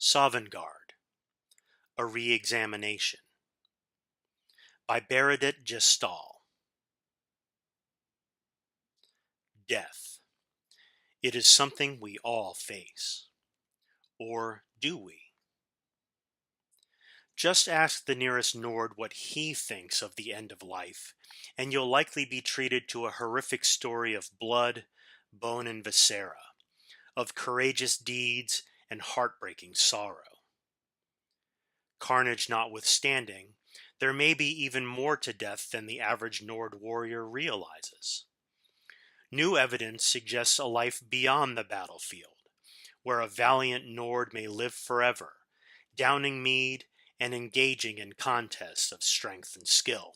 Sovngarde, A Reexamination by Beredit Gestal. Death. It is something we all face. Or do we? Just ask the nearest Nord what he thinks of the end of life, and you'll likely be treated to a horrific story of blood, bone, and viscera, of courageous deeds and heartbreaking sorrow. Carnage notwithstanding, there may be even more to death than the average Nord warrior realizes. New evidence suggests a life beyond the battlefield, where a valiant Nord may live forever, downing mead and engaging in contests of strength and skill.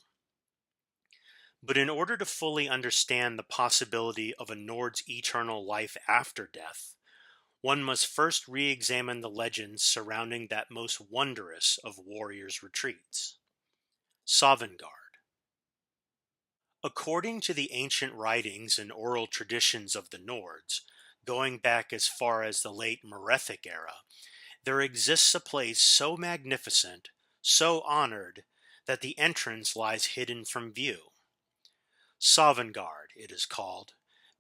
But in order to fully understand the possibility of a Nord's eternal life after death, one must first re-examine the legends surrounding that most wondrous of warriors' retreats, Sovngarde. According to the ancient writings and oral traditions of the Nords, going back as far as the late Merethic era, there exists a place so magnificent, so honored, that the entrance lies hidden from view. Sovngarde, it is called,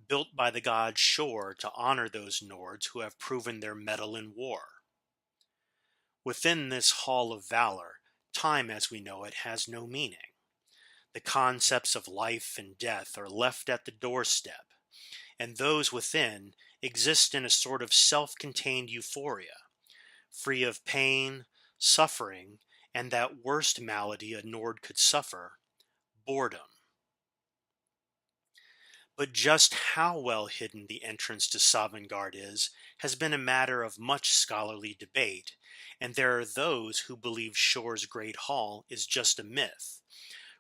built by the god Shor to honor those Nords who have proven their mettle in war. Within this hall of valor, time as we know it has no meaning. The concepts of life and death are left at the doorstep, and those within exist in a sort of self-contained euphoria, free of pain, suffering, and that worst malady a Nord could suffer, boredom. But just how well hidden the entrance to Sovngarde is has been a matter of much scholarly debate, and there are those who believe Shor's Great Hall is just a myth,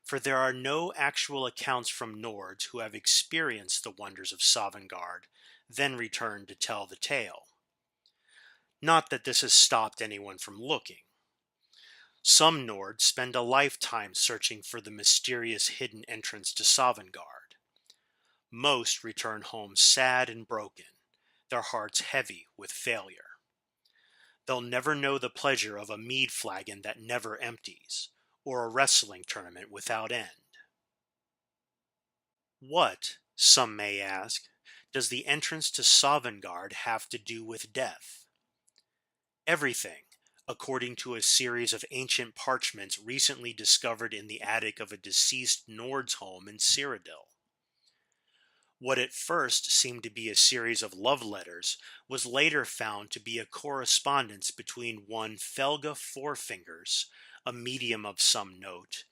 for there are no actual accounts from Nords who have experienced the wonders of Sovngarde, then returned to tell the tale. Not that this has stopped anyone from looking. Some Nords spend a lifetime searching for the mysterious hidden entrance to Sovngarde. Most return home sad and broken, their hearts heavy with failure. They'll never know the pleasure of a mead flagon that never empties, or a wrestling tournament without end. What, some may ask, does the entrance to Sovngarde have to do with death? Everything, according to a series of ancient parchments recently discovered in the attic of a deceased Nord's home in Cyrodiil. What at first seemed to be a series of love letters was later found to be a correspondence between one Felga Fourfingers, a medium of some note,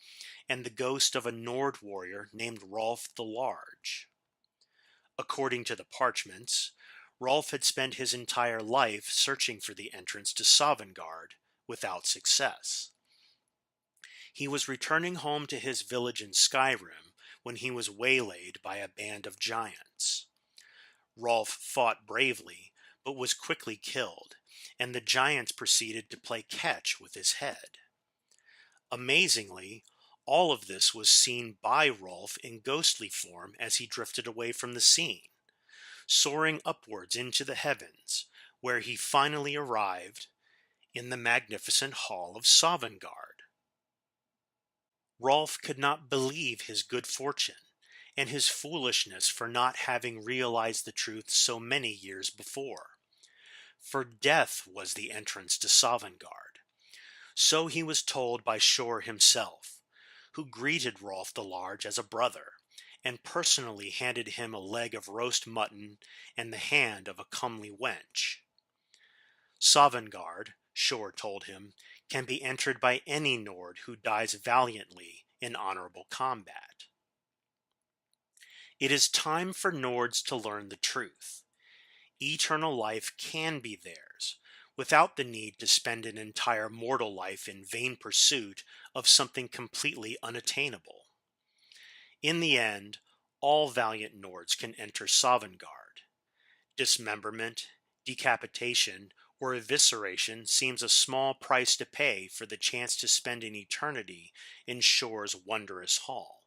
and the ghost of a Nord warrior named Rolf the Large. According to the parchments, Rolf had spent his entire life searching for the entrance to Sovngarde without success. He was returning home to his village in Skyrim when he was waylaid by a band of giants. Rolf fought bravely, but was quickly killed, and the giants proceeded to play catch with his head. Amazingly, all of this was seen by Rolf in ghostly form as he drifted away from the scene, soaring upwards into the heavens, where he finally arrived in the magnificent hall of Sovngarde. Rolf could not believe his good fortune, and his foolishness for not having realized the truth so many years before. For death was the entrance to Sovngarde. So he was told by Shor himself, who greeted Rolf the Large as a brother, and personally handed him a leg of roast mutton and the hand of a comely wench. Sovngarde, Shor told him, can be entered by any Nord who dies valiantly in honorable combat. It is time for Nords to learn the truth. Eternal life can be theirs, without the need to spend an entire mortal life in vain pursuit of something completely unattainable. In the end, all valiant Nords can enter Sovngarde. Dismemberment, decapitation, or evisceration seems a small price to pay for the chance to spend an eternity in Shor's wondrous hall.